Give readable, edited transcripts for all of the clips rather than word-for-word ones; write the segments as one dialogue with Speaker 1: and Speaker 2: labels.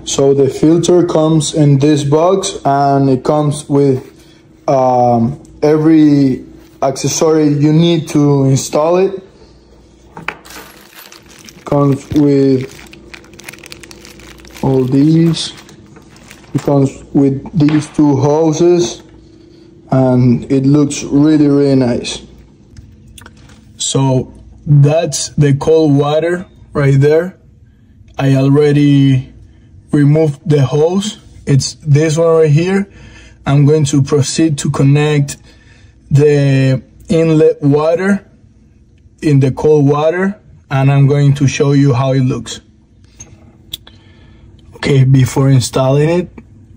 Speaker 1: So the filter comes in this box, and it comes with every accessory you need to install it. Comes with all these. It comes with these two hoses, and it looks really, really nice. So that's the cold water right there. I already removed the hose. It's this one right here. I'm going to proceed to connect the inlet water in the cold water, and I'm going to show you how it looks. Okay, before installing it,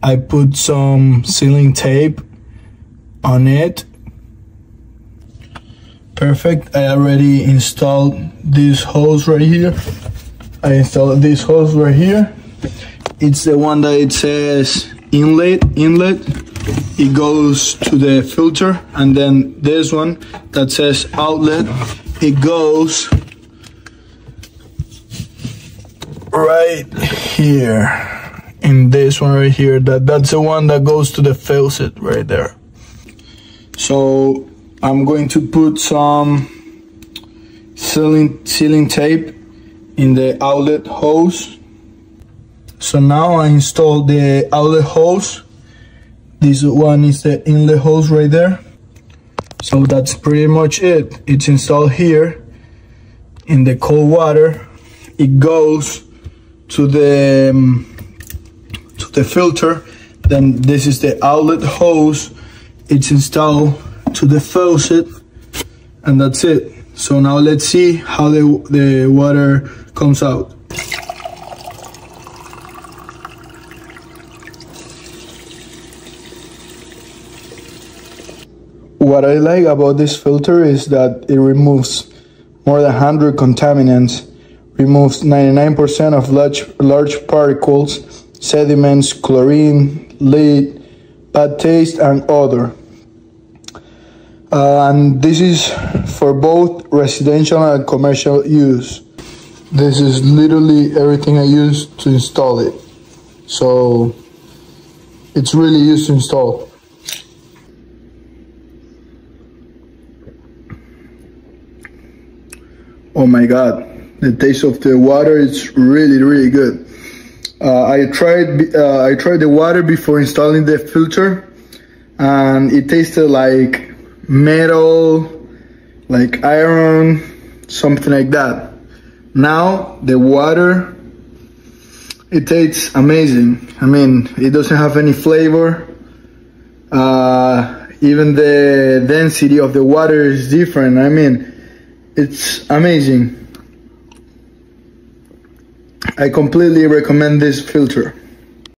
Speaker 1: I put some sealing tape on it. Perfect. I already installed this hose right here. I installed this hose right here. It's the one that it says inlet. It goes to the filter, and then this one that says outlet, it goes right here. In this one right here, that's the one that goes to the faucet right there. So I'm going to put some sealing tape in the outlet hose. So now I installed the outlet hose. This one is the inlet hose right there. So that's pretty much it. It's installed here in the cold water. It goes to the filter. Then this is the outlet hose. It's installed to the faucet, and that's it. So now let's see how the water comes out. What I like about this filter is that it removes more than 100 contaminants, removes 99% of large particles, sediments, chlorine, lead, bad taste, and odor. And this is for both residential and commercial use. This is literally everything I used to install it. So it's really easy to install. Oh my God, the taste of the water is really, really good. I tried the water before installing the filter, and it tasted like metal, like iron, something like that. Now the water, it tastes amazing. I mean, it doesn't have any flavor. Even the density of the water is different. I mean, it's amazing. I completely recommend this filter.